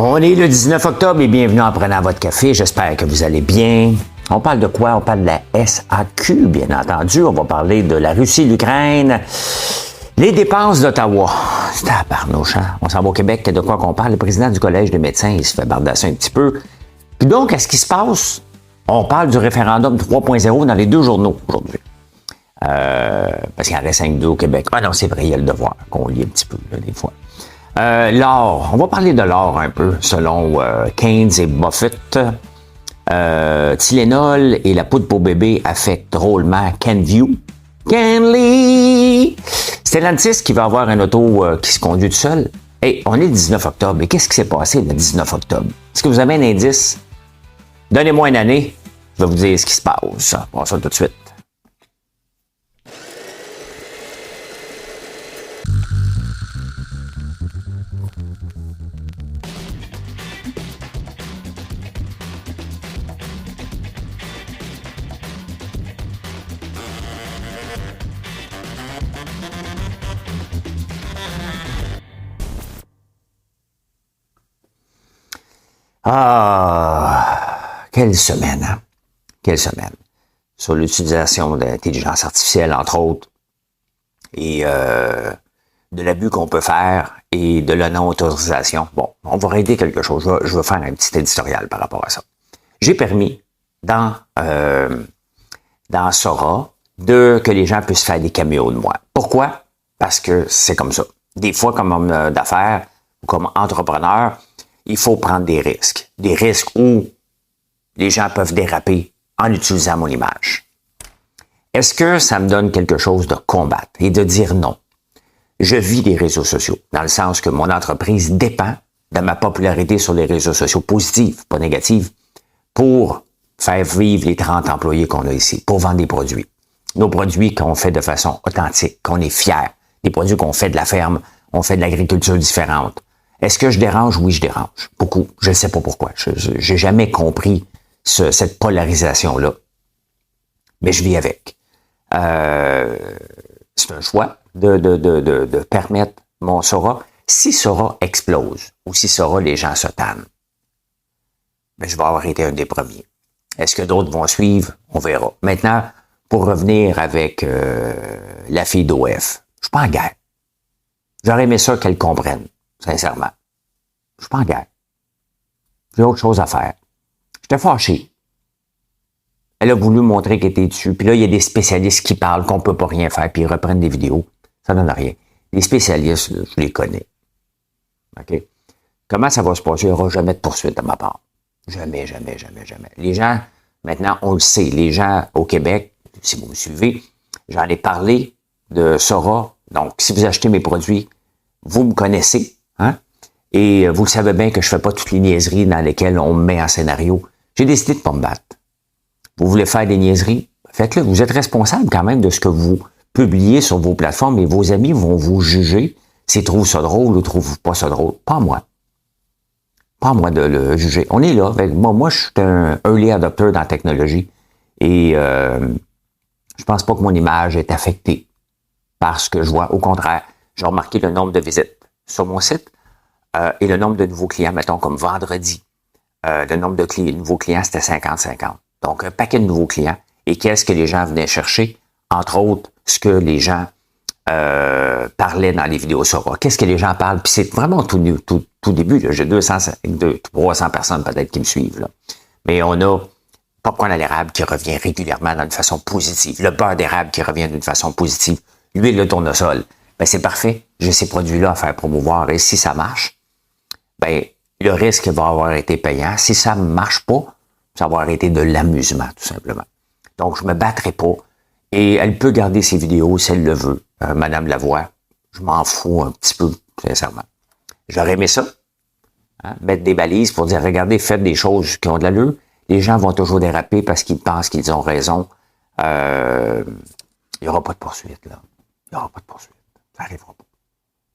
On est le 19 octobre et bienvenue en prenant votre café. J'espère que vous allez bien. On parle de quoi? On parle de la SAQ, bien entendu. On va parler de la Russie, l'Ukraine, les dépenses d'Ottawa. C'est à Barnouche, hein? On s'en va au Québec. De quoi qu'on parle? Le président du Collège des médecins, il se fait bardasser un petit peu. Puis donc, qu'est-ce qui se passe? On parle du référendum 3.0 dans les deux journaux aujourd'hui. Parce qu'il en reste 5-2 au Québec. Ah non, c'est vrai, il y a le devoir qu'on lit un petit peu, là, des fois. L'or, on va parler de l'or un peu, selon Keynes et Buffett. Tylenol et la poudre pour bébé affectent drôlement Kenvue. Kenley! Stellantis qui va avoir un auto qui se conduit tout seul. Hey, on est le 19 octobre. Et qu'est-ce qui s'est passé le 19 octobre? Est-ce que vous avez un indice? Donnez-moi une année, je vais vous dire ce qui se passe. On va ça tout de suite. Ah, quelle semaine, hein? Quelle semaine. Sur l'utilisation de l'intelligence artificielle, entre autres, et de l'abus qu'on peut faire et de la non-autorisation. Bon, on va régler quelque chose. Je vais faire un petit éditorial par rapport à ça. J'ai permis, dans Sora, que les gens puissent faire des caméos de moi. Pourquoi? Parce que c'est comme ça. Des fois, comme homme d'affaires ou comme entrepreneur, il faut prendre des risques. Des risques où les gens peuvent déraper en utilisant mon image. Est-ce que ça me donne quelque chose de combattre et de dire non? Je vis des réseaux sociaux, dans le sens que mon entreprise dépend de ma popularité sur les réseaux sociaux, positive, pas négative, pour faire vivre les 30 employés qu'on a ici, pour vendre des produits. Nos produits qu'on fait de façon authentique, qu'on est fiers, des produits qu'on fait de la ferme, on fait de l'agriculture différente. Est-ce que je dérange? Oui, je dérange. Beaucoup. Je ne sais pas pourquoi. J'ai jamais compris cette polarisation-là. Mais je vis avec. C'est un choix de permettre mon Sora. Si Sora explose, ou si Sora, les gens se tannent, ben, je vais avoir été un des premiers. Est-ce que d'autres vont suivre? On verra. Maintenant, pour revenir avec la fille d'OF, je suis pas en guerre. J'aurais aimé ça qu'elle comprenne. Sincèrement. Je suis pas en guerre. J'ai autre chose à faire. J'étais fâché. Elle a voulu montrer qu'elle était dessus. Puis là, il y a des spécialistes qui parlent qu'on peut pas rien faire, puis ils reprennent des vidéos. Ça donne rien. Les spécialistes, là, je les connais. OK? Comment ça va se passer? Il n'y aura jamais de poursuite de ma part. Jamais, jamais, jamais, jamais. Les gens, maintenant, on le sait. Les gens au Québec, si vous me suivez, j'en ai parlé de Sora. Donc, si vous achetez mes produits, vous me connaissez. Hein? Et vous le savez bien que je fais pas toutes les niaiseries dans lesquelles on me met en scénario. J'ai décidé de pas me battre. Vous voulez faire des niaiseries? Faites-le. Vous êtes responsable quand même de ce que vous publiez sur vos plateformes et vos amis vont vous juger s'ils trouvent ça drôle ou trouvent pas ça drôle. Pas moi. Pas moi de le juger. On est là. Moi, je suis un early adopter dans la technologie et je pense pas que mon image est affectée par ce que je vois. Au contraire, j'ai remarqué le nombre de visites sur mon site et le nombre de nouveaux clients, mettons comme vendredi. Le nombre de nouveaux clients, c'était 50-50. Donc, un paquet de nouveaux clients. Et qu'est-ce que les gens venaient chercher? Entre autres, ce que les gens parlaient dans les vidéos Sora. Qu'est-ce que les gens parlent? Puis c'est vraiment tout début. Là. J'ai 300 personnes peut-être qui me suivent. Là. Mais on a popcorn à l'érable qui revient régulièrement d'une façon positive. Le beurre d'érable qui revient d'une façon positive. L'huile de tournesol. Ben, c'est parfait. J'ai ces produits-là à faire promouvoir. Et si ça marche, ben, le risque va avoir été payant. Si ça ne marche pas, ça va avoir été de l'amusement, tout simplement. Donc, je me battrai pas. Et elle peut garder ses vidéos si elle le veut. Madame Lavoie, je m'en fous un petit peu, sincèrement. J'aurais aimé ça. Hein, mettre des balises pour dire, regardez, faites des choses qui ont de l'allure. Les gens vont toujours déraper parce qu'ils pensent qu'ils ont raison. Il n'y aura pas de poursuite, là. Il n'y aura pas de poursuite. Ça n'arrivera pas.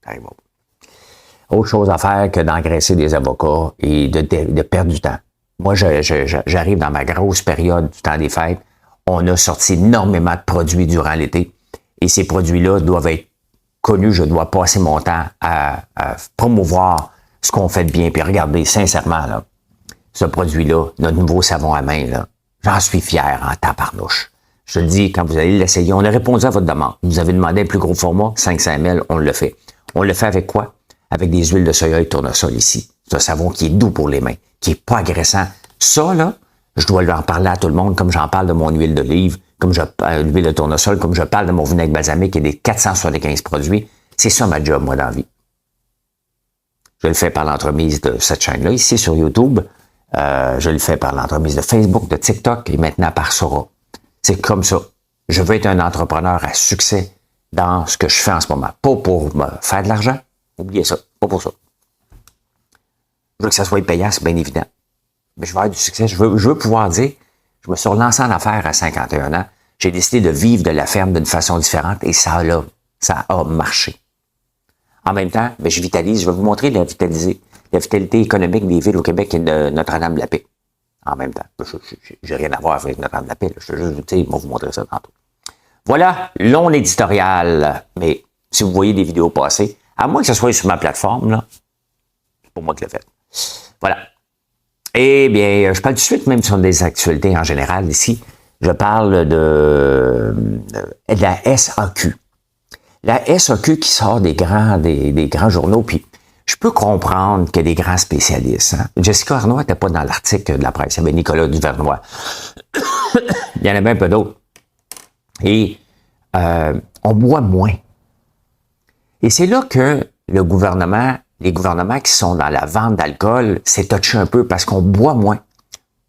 Ça n'arrivera pas. Autre chose à faire que d'engraisser des avocats et de perdre du temps. Moi, j'arrive dans ma grosse période du temps des fêtes. On a sorti énormément de produits durant l'été. Et ces produits-là doivent être connus. Je dois passer mon temps à promouvoir ce qu'on fait de bien. Puis regardez, sincèrement, là, ce produit-là, notre nouveau savon à main, là, j'en suis fier en tabarnouche. Je te le dis, quand vous allez l'essayer, on a répondu à votre demande. Vous avez demandé un plus gros format, 500 ml, on le fait. On le fait avec quoi? Avec des huiles de soya et de tournesol ici. C'est un savon qui est doux pour les mains, qui est pas agressant. Ça, là, je dois en parler à tout le monde, comme j'en parle de mon huile d'olive, comme l'huile de tournesol, comme je parle de mon vinaigre balsamique et des 475 produits. C'est ça ma job, moi, dans la vie. Je le fais par l'entremise de cette chaîne-là, ici sur YouTube. Je le fais par l'entremise de Facebook, de TikTok et maintenant par Sora. C'est comme ça. Je veux être un entrepreneur à succès dans ce que je fais en ce moment. Pas pour me faire de l'argent. Oubliez ça. Pas pour ça. Je veux que ça soit payant, c'est bien évident. Mais je veux avoir du succès. Je veux pouvoir dire, je me suis relancé en affaires à 51 ans. J'ai décidé de vivre de la ferme d'une façon différente et ça a marché. En même temps, je vitalise. Je vais vous montrer la vitalité économique des villes au Québec et de Notre-Dame-de-la-Paix. En même temps. J'ai rien à voir avec Notre-Dame-de-la-Paix. Je vais vous montrer ça tantôt. Voilà, long éditorial. Mais si vous voyez des vidéos passées, à moins que ce soit sur ma plateforme, là, c'est pour moi qui l'ai fait. Voilà. Eh bien, je parle tout de suite même sur des actualités en général ici. Je parle de la SAQ. La SAQ qui sort des grands journaux, puis je peux comprendre qu'il y a des grands spécialistes. Hein? Jessica Arnois n'était pas dans l'article de la presse. Il y avait Nicolas Duvernois. Il y en avait un peu d'autres. Et on boit moins. Et c'est là que les gouvernements qui sont dans la vente d'alcool s'est touché un peu parce qu'on boit moins.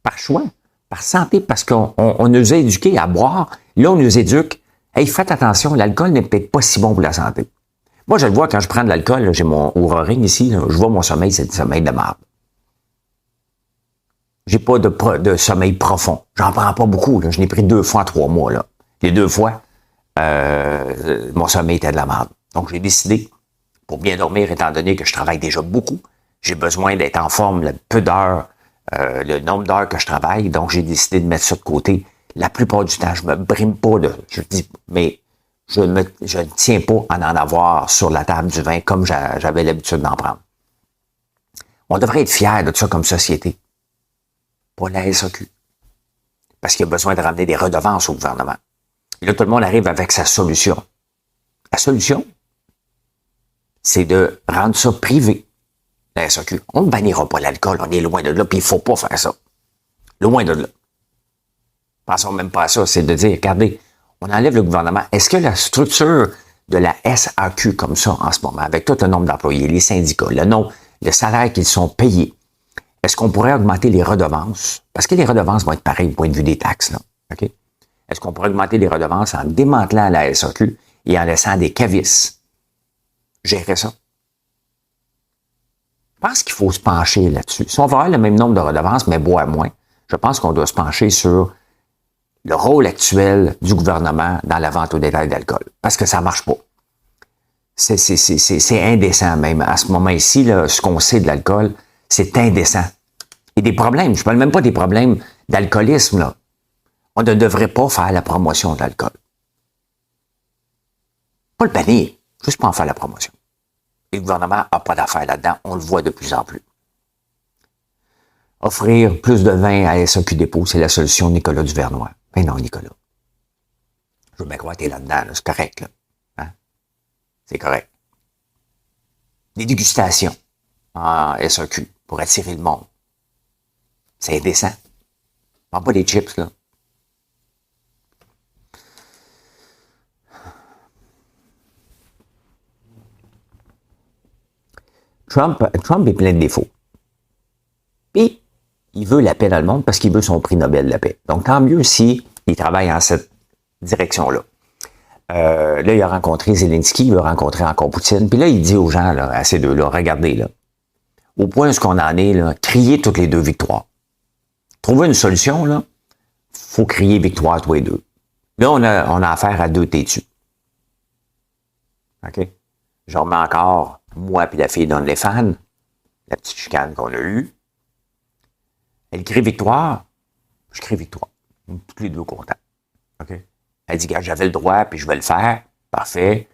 Par choix, par santé, parce qu'on nous a éduqués à boire. Là, on nous éduque. Hey, faites attention, l'alcool n'est peut-être pas si bon pour la santé. Moi, je le vois quand je prends de l'alcool, j'ai mon Oura Ring ici, là, je vois mon sommeil, c'est du sommeil de marde. J'ai pas de sommeil profond. J'en prends pas beaucoup, là. Je l'ai pris 2 fois en 3 mois, là. Les 2 fois, mon sommeil était de la marde. Donc, j'ai décidé, pour bien dormir, étant donné que je travaille déjà beaucoup, j'ai besoin d'être en forme le peu d'heures, le nombre d'heures que je travaille, donc j'ai décidé de mettre ça de côté. La plupart du temps, je me brime pas je dis, mais je ne tiens pas à en avoir sur la table du vin comme j'avais l'habitude d'en prendre. On devrait être fiers de ça comme société. Pas la SAQ. Parce qu'il y a besoin de ramener des redevances au gouvernement. Et là, tout le monde arrive avec sa solution. La solution, c'est de rendre ça privé, la SAQ. On ne bannira pas l'alcool, on est loin de là, puis il ne faut pas faire ça. Loin de là. Pensons même pas à ça, c'est de dire, regardez, on enlève le gouvernement. Est-ce que la structure de la SAQ comme ça en ce moment, avec tout le nombre d'employés, les syndicats, le salaire qu'ils sont payés, est-ce qu'on pourrait augmenter les redevances? Parce que les redevances vont être pareilles du point de vue des taxes, là. OK? Est-ce qu'on pourrait augmenter les redevances en démantelant la SAQ et en laissant des cavistes gérer ça? Je pense qu'il faut se pencher là-dessus. Si on va avoir le même nombre de redevances, mais boire moins, je pense qu'on doit se pencher sur le rôle actuel du gouvernement dans la vente au détail d'alcool. Parce que ça marche pas. C'est indécent même. À ce moment-ci, là, ce qu'on sait de l'alcool, c'est indécent. Et des problèmes, je parle même pas des problèmes d'alcoolisme, là. On ne devrait pas faire la promotion de l'alcool. Pas le bannir, juste pas en faire la promotion. Et le gouvernement n'a pas d'affaires là-dedans, on le voit de plus en plus. Offrir plus de vin à SAQ Dépôt, c'est la solution de Nicolas Duvernois. Ben non, Nicolas. Je veux bien croire que t'es là-dedans, là. C'est correct, là. Hein? C'est correct. Des dégustations en SAQ pour attirer le monde. C'est indécent. Prends pas des chips, là. Trump est plein de défauts. Puis, il veut la paix dans le monde parce qu'il veut son prix Nobel de la paix. Donc, tant mieux s'il travaille en cette direction-là. Là, il a rencontré Zelensky, il a rencontré encore Poutine. Puis là, il dit aux gens, là, à ces deux-là, regardez, là, au point où ce qu'on en est, là, criez toutes les deux victoires. Trouver une solution, là, faut crier victoire tous les deux. Là, on a affaire à 2 têtus. OK? Je remets encore, moi puis la fille d'OnlyFans, la petite chicane qu'on a eue. Elle crie victoire, je crie victoire. Tous les deux contents. OK? Elle dit, j'avais le droit, puis je vais le faire. Parfait.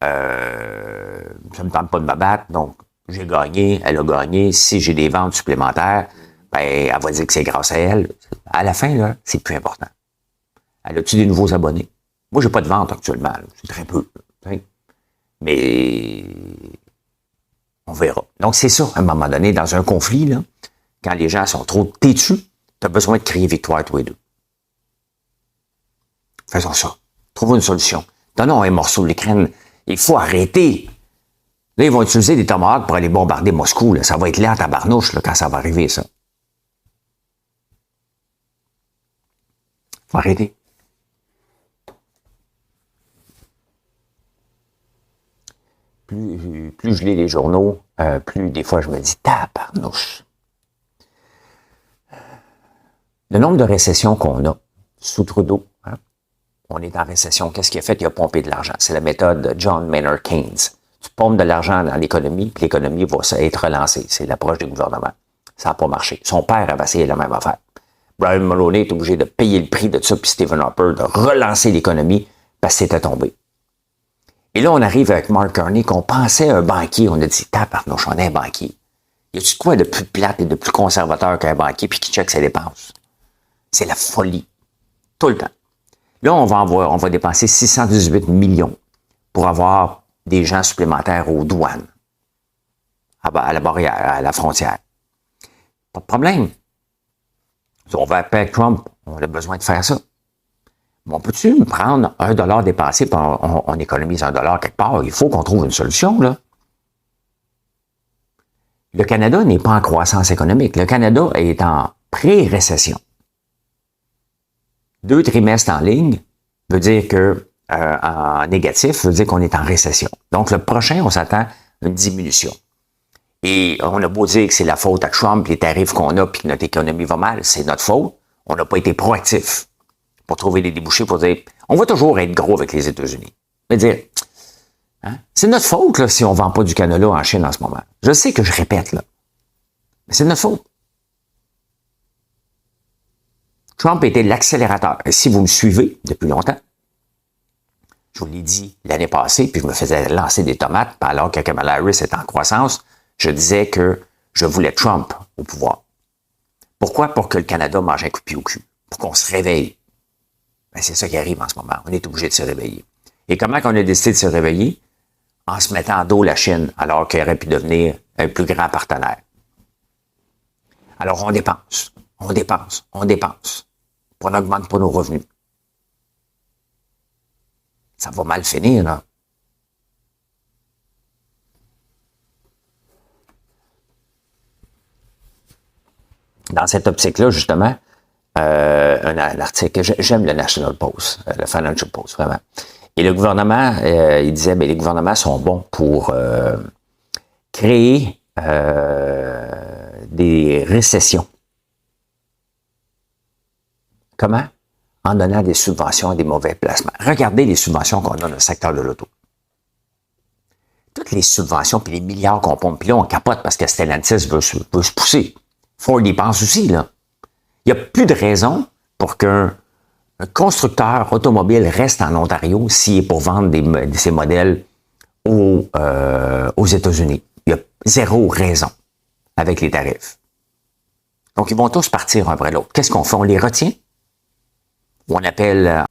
Ça me tente pas de me battre, donc j'ai gagné, elle a gagné. Si j'ai des ventes supplémentaires, ben, elle va dire que c'est grâce à elle. À la fin, là, c'est plus important. Elle a-tu des nouveaux abonnés? Moi, j'ai pas de vente actuellement. C'est très peu. Mais on verra. Donc, c'est ça, à un moment donné, dans un conflit, là, quand les gens sont trop têtus, tu as besoin de crier victoire tous les deux. Faisons ça. Trouvons une solution. Donnons un morceau de l'Ukraine. Il faut arrêter. Là, ils vont utiliser des tomahawks pour aller bombarder Moscou. Là. Ça va être là à tabarnouche là, quand ça va arriver, ça. Faut arrêter. Plus je lis les journaux, plus des fois je me dis tabarnouche. Le nombre de récessions qu'on a sous Trudeau, hein, on est en récession. Qu'est-ce qu'il a fait? Il a pompé de l'argent. C'est la méthode de John Maynard Keynes. Tu pompes de l'argent dans l'économie, puis l'économie va être relancée. C'est l'approche du gouvernement. Ça n'a pas marché. Son père avait essayé la même affaire. Brian Mulroney est obligé de payer le prix de ça, puis Stephen Harper de relancer l'économie parce que c'était tombé. Et là, on arrive avec Mark Carney, qu'on pensait un banquier. On a dit, tabarnouche, on est un banquier. Y a-tu de quoi de plus plate et de plus conservateur qu'un banquier, puis qui check ses dépenses? C'est la folie. Tout le temps. Là, on va dépenser 618 millions pour avoir des gens supplémentaires aux douanes, à la barrière, à la frontière. Pas de problème. On va appeler Trump, on a besoin de faire ça. Mais on peut-tu prendre $1 dépensé et on économise $1 quelque part? Il faut qu'on trouve une solution, là. Le Canada n'est pas en croissance économique. Le Canada est en pré-récession. 2 trimestres en ligne veut dire que en négatif veut dire qu'on est en récession. Donc, le prochain, on s'attend à une diminution. Et on a beau dire que c'est la faute à Trump, les tarifs qu'on a, puis que notre économie va mal, c'est notre faute. On n'a pas été proactif pour trouver des débouchés pour dire, on va toujours être gros avec les États-Unis. Mais dire, hein, c'est notre faute là, si on ne vend pas du canola en Chine en ce moment. Je sais que je répète, là, mais c'est notre faute. Trump était l'accélérateur. Et si vous me suivez depuis longtemps, je vous l'ai dit l'année passée, puis je me faisais lancer des tomates, alors que Kamala Harris est en croissance, je disais que je voulais Trump au pouvoir. Pourquoi? Pour que le Canada mange un coup de pied au cul. Pour qu'on se réveille. Ben, c'est ça qui arrive en ce moment. On est obligé de se réveiller. Et comment qu'on a décidé de se réveiller? En se mettant à dos la Chine, alors qu'elle aurait pu devenir un plus grand partenaire. Alors, on dépense. On dépense. On dépense. On n'augmente pas nos revenus. Ça va mal finir, là. Dans cette optique-là, justement, un article, j'aime le National Post, le Financial Post, vraiment. Et le gouvernement, il disait, les gouvernements sont bons pour créer des récessions. Comment? En donnant des subventions à des mauvais placements. Regardez les subventions qu'on a dans le secteur de l'auto. Toutes les subventions puis les milliards qu'on pompe, puis là, on capote parce que Stellantis veut se pousser. Ford y pense aussi, là. Il n'y a plus de raison pour qu'un constructeur automobile reste en Ontario s'il est pour vendre ses modèles aux États-Unis. Il y a zéro raison avec les tarifs. Donc, ils vont tous partir un après l'autre. Qu'est-ce qu'on fait? On les retient? On appelle...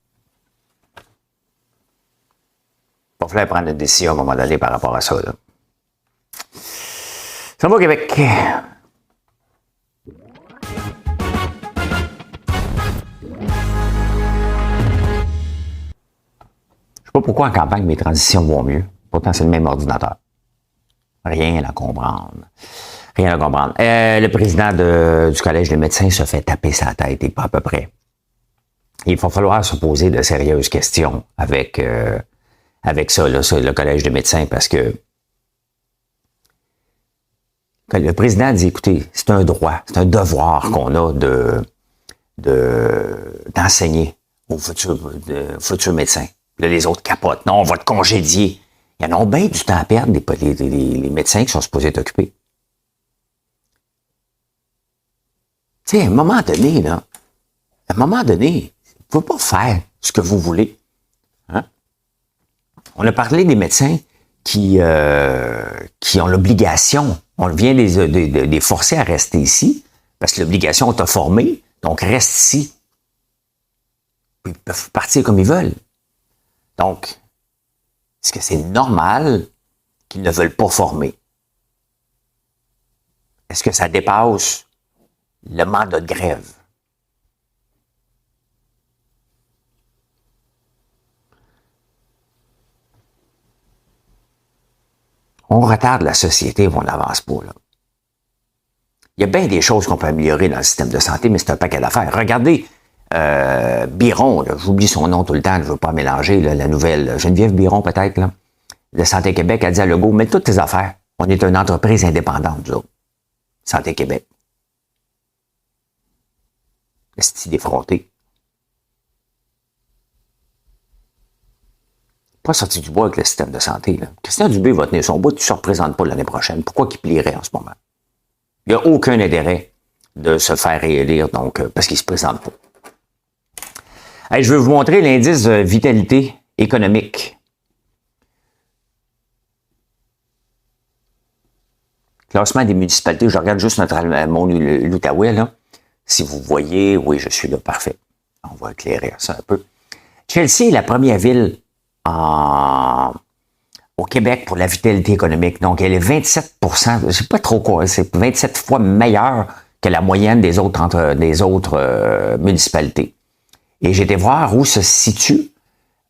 il va falloir prendre une décision à un moment donné par rapport à ça. Là. Ça va au Québec. Je sais pas pourquoi en campagne mes transitions vont mieux. Pourtant, c'est le même ordinateur. Rien à comprendre. Rien à comprendre. Le président du Collège des médecins se fait taper sa tête et pas à peu près. Il va falloir se poser de sérieuses questions avec ça, là, le Collège des médecins, parce que le président dit, écoutez, c'est un droit, c'est un devoir qu'on a d'enseigner aux futurs médecins. Là, les autres capotent. Non, on va te congédier. Ils en ont bien du temps à perdre, les médecins qui sont supposés être occupés. Tu sais, à un moment donné, vous ne pouvez pas faire ce que vous voulez. Hein? On a parlé des médecins qui ont l'obligation, on vient les forcer à rester ici, parce que l'obligation t'a formé, donc reste ici. Puis ils peuvent partir comme ils veulent. Donc, est-ce que c'est normal qu'ils ne veulent pas former? Est-ce que ça dépasse le mandat de grève? On retarde la société, on n'avance pas, là. Il y a bien des choses qu'on peut améliorer dans le système de santé, mais c'est un paquet d'affaires. Regardez Biron, j'oublie son nom tout le temps, je ne veux pas mélanger là, la nouvelle. Geneviève Biron, peut-être, là, de Santé Québec, a dit à Legault, mets toutes tes affaires. On est une entreprise indépendante, nous autres. Santé Québec. Est-ce défronté? Pas sorti du bois avec le système de santé. Là. Christian Dubé va tenir son bout, tu ne se représentes pas l'année prochaine. Pourquoi qu'il plierait en ce moment? Il n'y a aucun intérêt de se faire réélire, donc, parce qu'il ne se présente pas. Hey, je vais vous montrer l'indice de vitalité économique. Classement des municipalités, je regarde juste l'Outaouais, là. Si vous voyez, oui, je suis là, parfait. On va éclairer ça un peu. Chelsea est la première ville au Québec pour la vitalité économique. Donc, elle est 27%, je sais pas trop quoi, c'est 27 fois meilleure que la moyenne des autres municipalités. Et j'ai été voir où se situe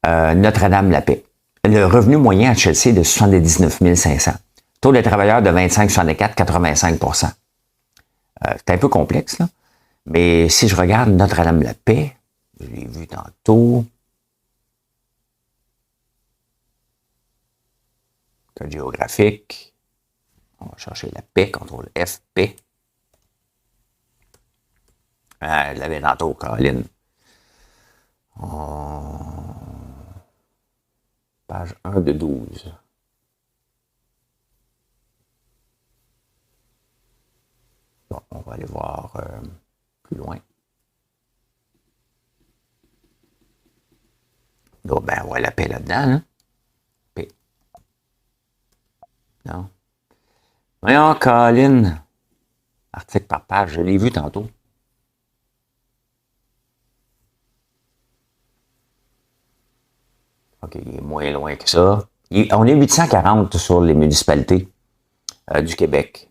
Notre-Dame-la-Paix. Le revenu moyen à Chelsea est de 79 500. Taux de travailleurs de 25,64, 85%. C'est un peu complexe, là. Mais si je regarde Notre-Dame-la-Paix, je l'ai vu tantôt. Code géographique. On va chercher la paix, CTRL F, paix. Je l'avais tantôt, Caroline. Page 1 de 12. Bon, on va aller voir plus loin. Donc, ben, on voit la paix là-dedans, hein? Paix. Non. Voyons, Colin. Article par page, je l'ai vu tantôt. OK, il est moins loin que ça. On est 840 sur les municipalités du Québec.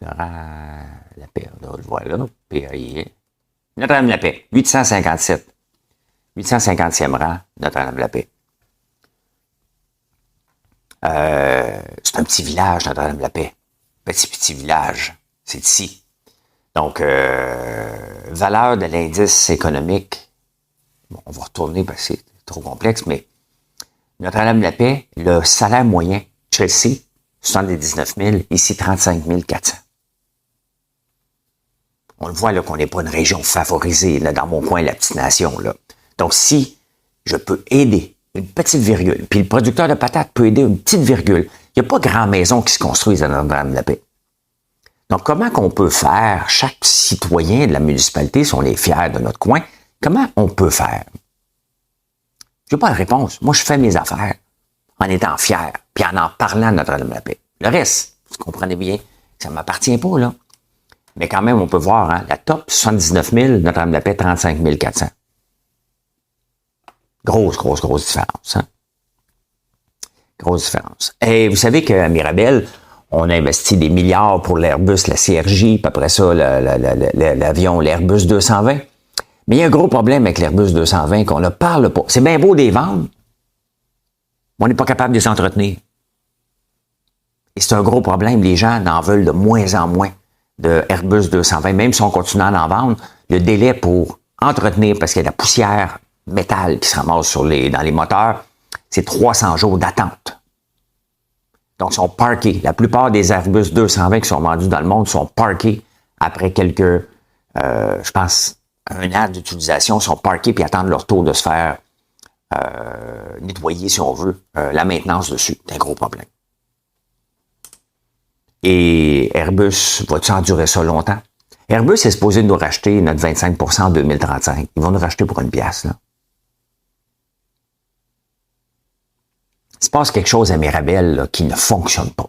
La paix, on le voit là. PAI. Notre-Dame-la-Paix, 857. 850e rang, Notre-Dame-la-Paix. C'est un petit village, Notre-Dame-la-Paix. Petit village. C'est ici. Donc, valeur de l'indice économique. Bon, on va retourner parce que c'est trop complexe, mais Notre-Dame-la-Paix, le salaire moyen, Chelsea, 79 000, ici 35 400. On le voit là qu'on n'est pas une région favorisée, là, dans mon coin, la petite nation, là. Donc, si je peux aider une petite virgule, puis le producteur de patates peut aider une petite virgule, il n'y a pas grand maison qui se construise à Notre-Dame-la-Paix. Donc, comment qu'on peut faire, chaque citoyen de la municipalité, si on est fier de notre coin, comment on peut faire? Je n'ai pas de réponse. Moi, je fais mes affaires en étant fier, puis en parlant de Notre-Dame-la-Paix. Le reste, vous comprenez bien, ça ne m'appartient pas, là. Mais quand même, on peut voir, hein, la top, 79 000, Notre-Dame-la-Paix, 35 400. Grosse différence, hein? Grosse différence. Et vous savez qu'à Mirabel, on a investi des milliards pour l'Airbus, la CRJ, puis après ça, l'avion, l'Airbus 220. Mais il y a un gros problème avec l'Airbus 220 qu'on ne parle pas. C'est bien beau de les vendre, mais on n'est pas capable de les entretenir. Et c'est un gros problème. Les gens en veulent de moins en moins de Airbus 220. Même si on continue à en vendre, le délai pour entretenir, parce qu'il y a de la poussière métal qui se ramasse dans les moteurs, c'est 300 jours d'attente. Donc, ils sont parqués. La plupart des Airbus 220 qui sont vendus dans le monde sont parqués après quelques, je pense, un an d'utilisation, sont parqués puis attendent leur tour de se faire nettoyer, si on veut, la maintenance dessus. C'est un gros problème. Et Airbus, va-tu endurer ça longtemps? Airbus est supposé nous racheter notre 25% en 2035. Ils vont nous racheter pour 1$, là. Il se passe quelque chose à Mirabel là, qui ne fonctionne pas.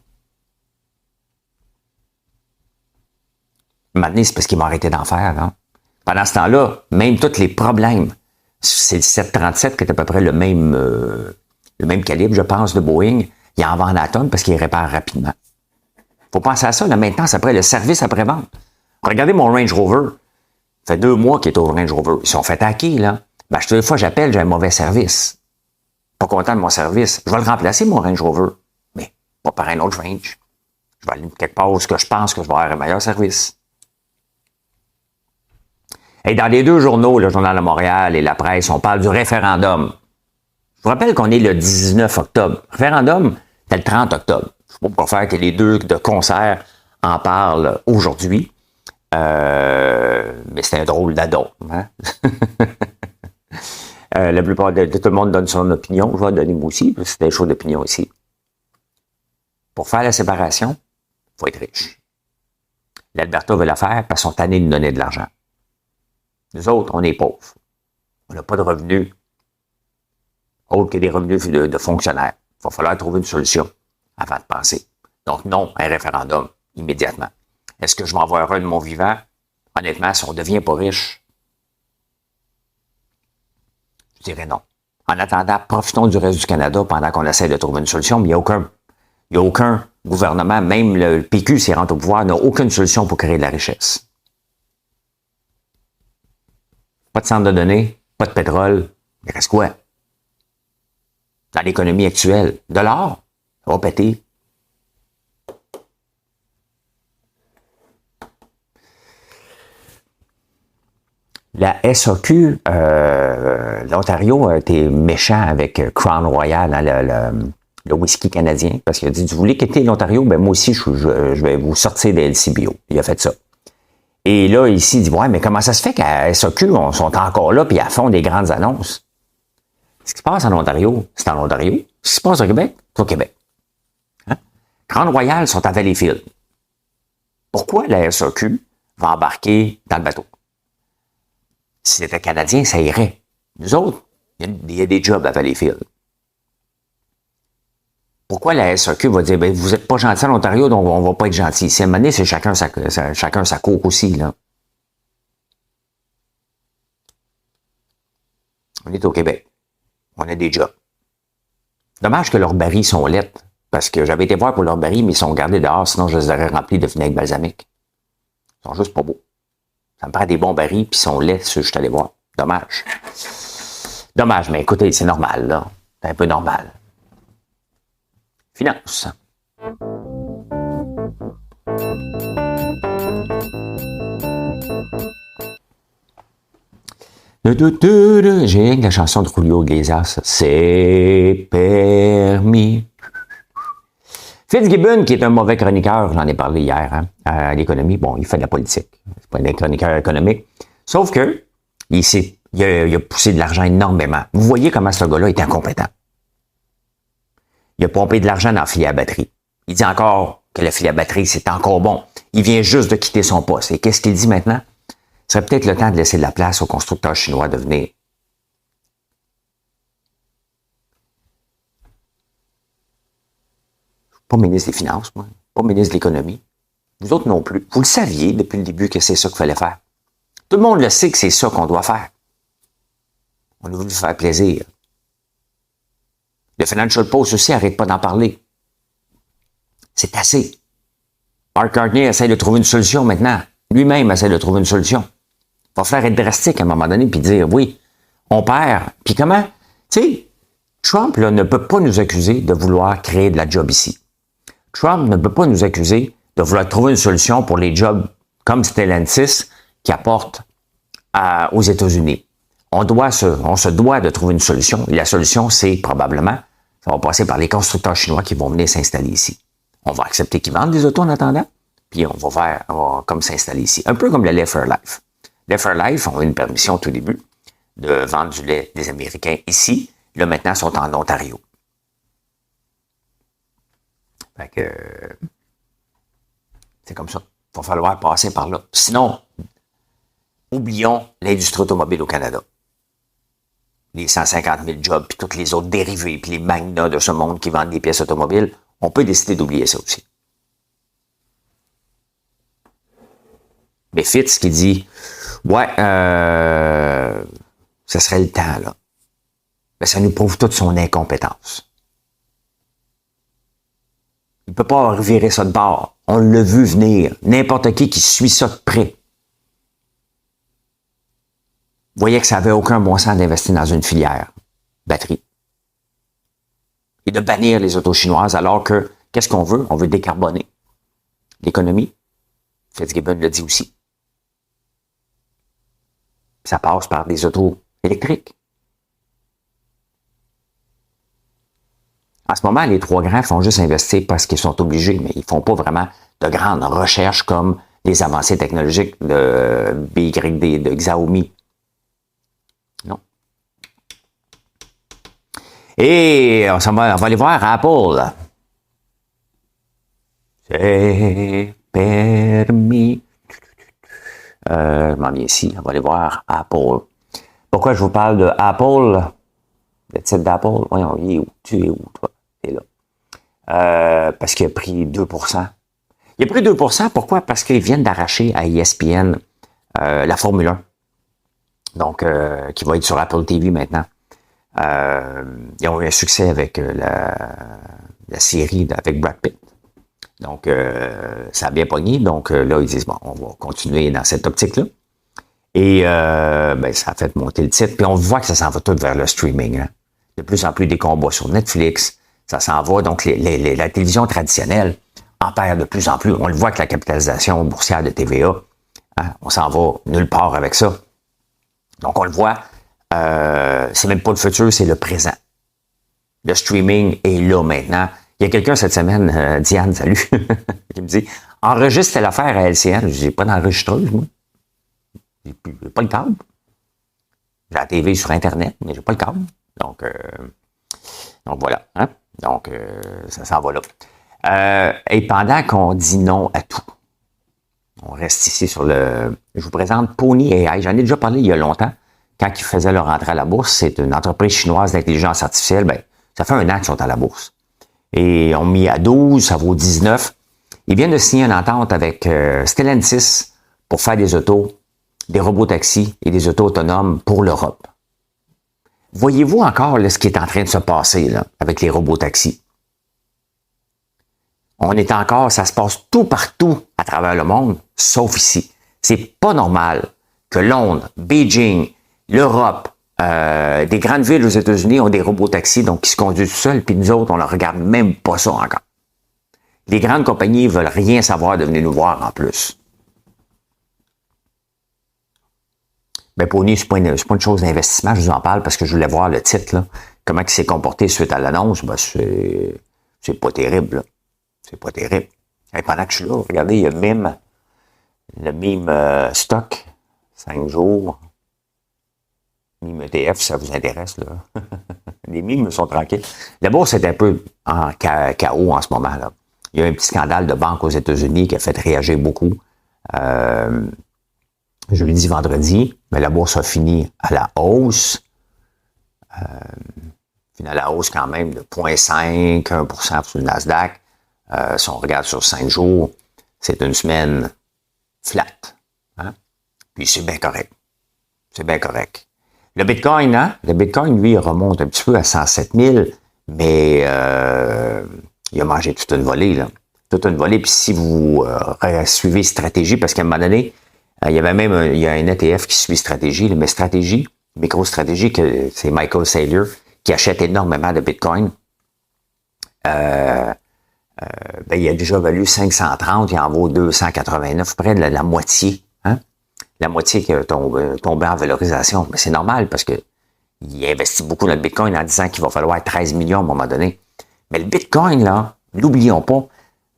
Maintenant, c'est parce qu'ils m'ont arrêté d'en faire. Hein. Pendant ce temps-là, même tous les problèmes, c'est le 737 qui est à peu près le même calibre, je pense, de Boeing. Il en vend à la tonne parce qu'il répare rapidement. Faut penser à ça, la maintenance après, le service après-vente. Regardez mon Range Rover. Ça fait 2 mois qu'il est au Range Rover. Ils sont fait hacker, là. Ben, toutes les fois j'appelle, j'ai un mauvais service. Pas content de mon service. Je vais le remplacer, mon Range Rover. Mais pas par un autre range. Je vais aller quelque part où je pense que je vais avoir un meilleur service. Et dans les 2 journaux, le Journal de Montréal et la presse, on parle du référendum. Je vous rappelle qu'on est le 19 octobre. Le référendum, c'est le 30 octobre. Je ne sais pas pourquoi faire que les 2 de concert en parlent aujourd'hui. Mais c'est un drôle d'adon. Hein? La plupart de tout le monde donne son opinion. Je vais donner moi aussi, parce que c'est des choses d'opinion ici. Pour faire la séparation, il faut être riche. L'Alberta veut la faire parce qu'ils sont tannés de nous donner de l'argent. Nous autres, on est pauvres. On n'a pas de revenus autres que des revenus de fonctionnaires. Il va falloir trouver une solution avant de penser. Donc non, un référendum, immédiatement. Est-ce que je m'en vais heureux de mon vivant? Honnêtement, si on ne devient pas riche, je dirais non. En attendant, profitons du reste du Canada pendant qu'on essaie de trouver une solution, mais il n'y a aucun gouvernement, même le PQ, s'il rentre au pouvoir, n'a aucune solution pour créer de la richesse. Pas de centre de données, pas de pétrole, il reste quoi? Dans l'économie actuelle, de l'or, ça va péter. La SAQ, l'Ontario a été méchant avec Crown Royal, hein, le whisky canadien, parce qu'il a dit, vous voulez quitter l'Ontario? Ben moi aussi, je vais vous sortir des LCBO. Il a fait ça. Et là, ici, il dit, ouais, mais comment ça se fait qu'à SAQ, on sont encore là, puis elles font des grandes annonces? Ce qui se passe en Ontario, c'est en Ontario. Ce qui se passe au Québec, c'est au Québec. Hein? Crown Royal sont à Valleyfield. Pourquoi la SAQ va embarquer dans le bateau? Si c'était canadien, ça irait. Nous autres, il y a des jobs à Valleyfield. Pourquoi la SAQ va dire, ben, vous n'êtes pas gentil en Ontario, donc on ne va pas être gentil ici? À un moment donné, c'est chacun sa cour aussi, là. On est au Québec. On a des jobs. Dommage que leurs barils sont lettres, parce que j'avais été voir pour leurs barils, mais ils sont gardés dehors, sinon je les aurais remplis de vinaigre balsamique. Ils sont juste pas beaux. Ça me prend des bons barils, puis ils sont laids, ceux que je suis allé voir. Dommage. Dommage, mais écoutez, c'est normal, là. C'est un peu normal. Finance. J'ai la chanson de Julio Iglesias. C'est permis. Fitzgibbon, qui est un mauvais chroniqueur, j'en ai parlé hier, hein, à l'économie. Bon, il fait de la politique. C'est pas un chroniqueur économique. Sauf que, il a poussé de l'argent énormément. Vous voyez comment ce gars-là est incompétent. Il a pompé de l'argent dans la filière batterie. Il dit encore que la filière batterie, c'est encore bon. Il vient juste de quitter son poste. Et qu'est-ce qu'il dit maintenant? Ce serait peut-être le temps de laisser de la place aux constructeurs chinois de venir. Pas ministre des Finances, moi. Pas ministre de l'Économie. Vous autres non plus. Vous le saviez depuis le début que c'est ça qu'il fallait faire. Tout le monde le sait que c'est ça qu'on doit faire. On a voulu faire plaisir. Le Financial Post aussi n'arrête pas d'en parler. C'est assez. Mark Cartney essaie de trouver une solution maintenant. Lui-même essaie de trouver une solution. Il va falloir être drastique à un moment donné puis dire, oui, on perd. Puis comment? Tu sais, Trump là, ne peut pas nous accuser de vouloir créer de la job ici. Trump ne peut pas nous accuser de vouloir trouver une solution pour les jobs comme Stellantis qui apportent aux États-Unis. On se doit de trouver une solution. Et la solution, c'est probablement, ça va passer par les constructeurs chinois qui vont venir s'installer ici. On va accepter qu'ils vendent des autos en attendant, puis on va comme s'installer ici. Un peu comme le lait Fairlife. Les Fairlife ont eu une permission au tout début de vendre du lait des Américains ici. Là, maintenant, ils sont en Ontario. Fait que c'est comme ça. Il va falloir passer par là. Sinon, oublions l'industrie automobile au Canada. Les 150 000 jobs, puis tous les autres dérivés, puis les magnats de ce monde qui vendent des pièces automobiles, on peut décider d'oublier ça aussi. Mais Fitz qui dit, ouais, ça serait le temps, là. Ben, ça nous prouve toute son incompétence. Il ne peut pas revirer ça de bord. On l'a vu venir. N'importe qui suit ça de près. Voyait que ça n'avait aucun bon sens d'investir dans une filière batterie. Et de bannir les autos chinoises alors que, qu'est-ce qu'on veut? On veut décarboner l'économie. Fitzgibbon le dit aussi. Ça passe par des autos électriques. En ce moment, les trois grands font juste investir parce qu'ils sont obligés, mais ils font pas vraiment de grandes recherches comme les avancées technologiques de BYD, de Xiaomi. Non. Et on va aller voir Apple. C'est permis. Je m'en viens ici. On va aller voir Apple. Pourquoi je vous parle de Apple? Le titre d'Apple? Voyons, il est où? Tu es où, toi? T'es là. Parce qu'il a pris 2%. Il a pris 2%, pourquoi? Parce qu'ils viennent d'arracher à ESPN la Formule 1. Donc, qui va être sur Apple TV maintenant. Ils ont eu un succès avec la série avec Brad Pitt. Donc, ça a bien pogné. Donc, là, ils disent, bon, on va continuer dans cette optique-là. Et ça a fait monter le titre. Puis on voit que ça s'en va tout vers le streaming. Hein. De plus en plus des combats sur Netflix. Ça s'en va. Donc, la télévision traditionnelle en perd de plus en plus. On le voit que la capitalisation boursière de TVA, hein, on s'en va nulle part avec ça. Donc, on le voit. C'est même pas le futur, c'est le présent. Le streaming est là maintenant. Il y a quelqu'un cette semaine, Diane, salut, qui me dit « Enregistre l'affaire à LCN. » J'ai pas d'enregistreuse, moi. J'ai pas le câble. J'ai la TV sur Internet, mais j'ai pas le câble. Donc voilà. Hein? Donc, ça s'en va là. Et pendant qu'on dit non à tout, on reste ici sur le... Je vous présente Pony AI. J'en ai déjà parlé il y a longtemps. Quand ils faisaient leur entrée à la bourse, c'est une entreprise chinoise d'intelligence artificielle. Ben, ça fait un an qu'ils sont à la bourse. Et ils ont mis à 12, ça vaut 19. Ils viennent de signer une entente avec Stellantis pour faire des autos, des robots taxis et des autos autonomes pour l'Europe. Voyez-vous encore là, ce qui est en train de se passer là, avec les robots taxis? On est encore, ça se passe tout partout à travers le monde, sauf ici. C'est pas normal que Londres, Beijing, l'Europe, des grandes villes aux États-Unis ont des robots taxis, donc qui se conduisent tout seuls, puis nous autres, on ne regarde même pas ça encore. Les grandes compagnies veulent rien savoir de venir nous voir en plus. Ben, Pony, c'est pas une chose d'investissement, je vous en parle parce que je voulais voir le titre, là. Comment il s'est comporté suite à l'annonce, ben, c'est pas terrible, là. C'est pas terrible. Et pendant que je suis là, regardez, il y a le meme stock, 5 jours. Meme ETF, ça vous intéresse, là. Les mimes sont tranquilles. La bourse est un peu en chaos en ce moment, là. Il y a un petit scandale de banque aux États-Unis qui a fait réagir beaucoup. Jeudi, vendredi, mais la bourse a fini à la hausse. Fini à la hausse quand même de 0,5, 1% sur le Nasdaq. Si on regarde sur 5 jours, c'est une semaine flat. Hein? Puis c'est bien correct. C'est bien correct. Le Bitcoin, hein? Le Bitcoin, lui, il remonte un petit peu à 107 000, mais il a mangé toute une volée, là. Toute une volée. Puis si vous suivez Stratégie, parce qu'à un moment donné, il y avait même il y a un ETF qui suit Stratégie, mais Stratégie, MicroStratégie, c'est Michael Saylor, qui achète énormément de Bitcoin. Il a déjà valu 530, il en vaut 289, près de la moitié. Hein? La moitié qui est tombée en valorisation. Mais c'est normal parce que il investit beaucoup dans le Bitcoin en disant qu'il va falloir 13 millions à un moment donné. Mais le Bitcoin, là, n'oublions pas,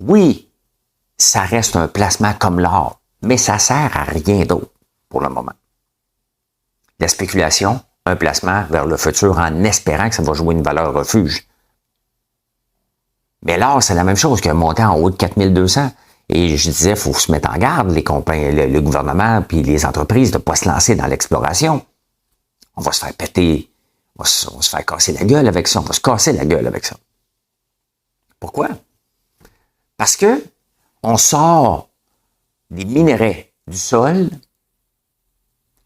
oui, ça reste un placement comme l'or, mais ça sert à rien d'autre pour le moment. La spéculation, un placement vers le futur en espérant que ça va jouer une valeur refuge. Mais l'or, c'est la même chose qu'un montant en haut de 4200. Et je disais, il faut se mettre en garde, les compagnies, le gouvernement puis les entreprises, de ne pas se lancer dans l'exploration. On va se faire péter, on va se faire casser la gueule avec ça, on va se casser la gueule avec ça. Pourquoi? Parce que on sort des minerais du sol,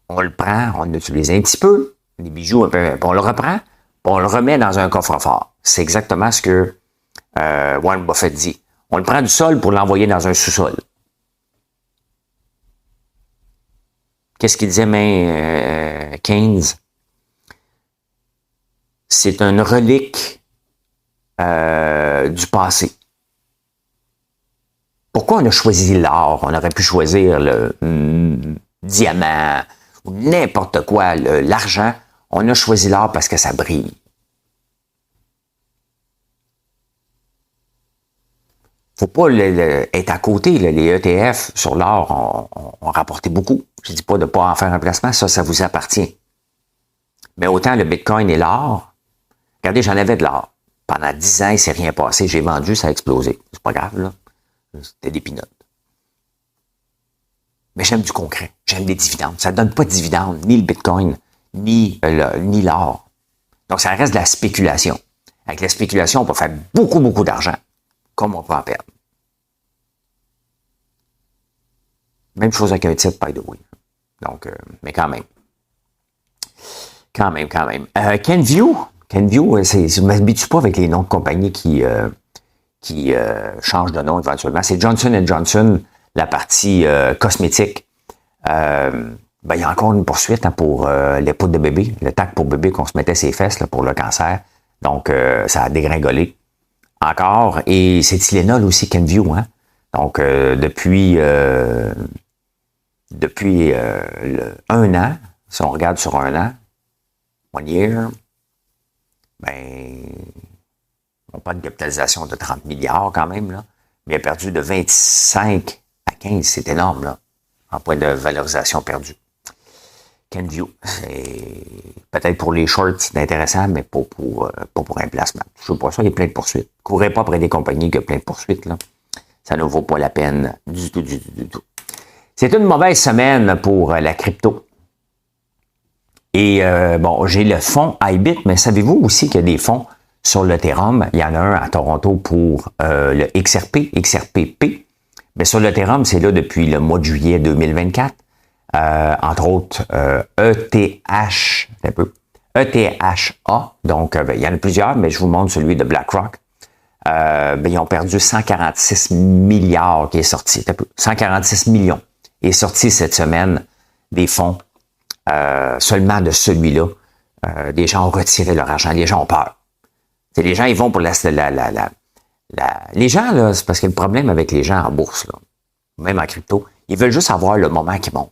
on le prend, on l'utilise un petit peu, des bijoux un peu, on le reprend, puis on le remet dans un coffre-fort. C'est exactement ce que Warren Buffett dit. On le prend du sol pour l'envoyer dans un sous-sol. Qu'est-ce qu'il disait Keynes? C'est une relique du passé. Pourquoi on a choisi l'or? On aurait pu choisir le diamant ou n'importe quoi, l'argent. On a choisi l'or parce que ça brille. Faut pas être à côté. Les ETF sur l'or ont rapporté beaucoup. Je dis pas de pas en faire un placement, ça vous appartient. Mais autant le Bitcoin et l'or, regardez, j'en avais de l'or. Pendant 10 ans, il s'est rien passé. J'ai vendu, ça a explosé. C'est pas grave, là. C'était des pinottes. Mais j'aime du concret. J'aime des dividendes. Ça ne donne pas de dividendes, ni le Bitcoin, ni l'or. Donc, ça reste de la spéculation. Avec la spéculation, on peut faire beaucoup, beaucoup d'argent, comme on peut en perdre. Même chose avec un titre, by the way. Donc, mais quand même. Quand même. Kenvue, je ne m'habitue pas avec les noms de compagnies qui changent de nom éventuellement. C'est Johnson & Johnson, la partie cosmétique. Il y a encore une poursuite pour les poudres de bébé, le tac pour bébé qu'on se mettait ses fesses là, pour le cancer. Donc, ça a dégringolé encore. Et c'est Tylenol aussi, Kenvue. Hein? Donc, depuis un an, si on regarde sur un an, 1 year, on parle de capitalisation de 30 milliards quand même, là, mais il a perdu de 25 à 15, c'est énorme, là, en point de valorisation perdue. Kenvue, c'est peut-être pour les shorts, c'est intéressant, mais pas pour un placement. Je ne sais pas ça, il y a plein de poursuites. Ne courez pas après des compagnies qui ont plein de poursuites, là. Ça ne vaut pas la peine du tout. C'est une mauvaise semaine pour la crypto. Et j'ai le fonds IBIT, mais savez-vous aussi qu'il y a des fonds sur l'Ethereum? Il y en a un à Toronto pour le XRPP. Mais sur l'Ethereum, c'est là depuis le mois de juillet 2024. Entre autres, ETHA. Donc, il y en a plusieurs, mais je vous montre celui de BlackRock. Ils ont perdu 146 milliards qui est sorti. 146 millions est sorti cette semaine des fonds. Seulement de celui-là, des gens ont retiré leur argent. Les gens ont peur. T'sais, les gens, ils vont pour les gens, là, c'est parce que le problème avec les gens en bourse, là, même en crypto, ils veulent juste avoir le moment qui monte.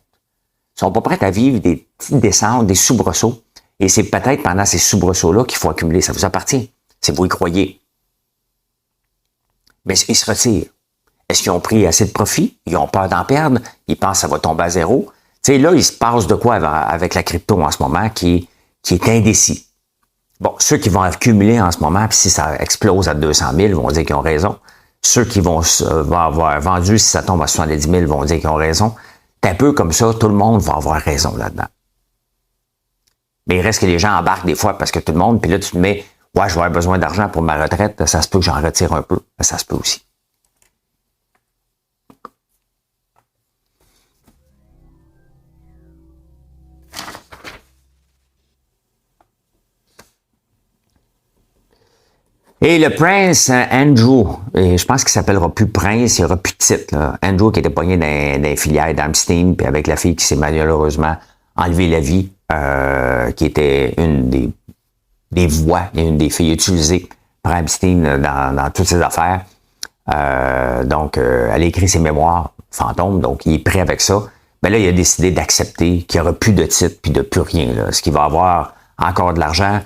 Ils sont pas prêts à vivre des petites descentes, des soubresauts. Et c'est peut-être pendant ces soubresauts-là qu'il faut accumuler. Ça vous appartient. Si vous y croyez. Mais ils se retirent. Est-ce qu'ils ont pris assez de profit? Ils ont peur d'en perdre? Ils pensent que ça va tomber à zéro? Tu sais, là, il se passe de quoi avec la crypto en ce moment qui est indécis. Bon, ceux qui vont accumuler en ce moment, puis si ça explose à 200 000, vont dire qu'ils ont raison. Ceux qui vont avoir vendu, si ça tombe à 70 000, vont dire qu'ils ont raison. C'est un peu comme ça, tout le monde va avoir raison là-dedans. Mais il reste que les gens embarquent des fois parce que tout le monde, puis là, tu te mets, ouais, je vais avoir besoin d'argent pour ma retraite, ça se peut que j'en retire un peu. Ça se peut aussi. Et le prince Andrew, et je pense qu'il s'appellera plus prince, il n'y aura plus de titre. Là. Andrew qui était pogné dans les filières d'Epstein, puis avec la fille qui s'est malheureusement enlevé la vie, qui était une des voix, une des filles utilisées par Epstein dans toutes ses affaires. Donc, elle a écrit ses mémoires fantômes, donc il est prêt avec ça. Mais là, il a décidé d'accepter qu'il n'y aura plus de titre puis de plus rien. Là. Ce qu'il va avoir encore de l'argent,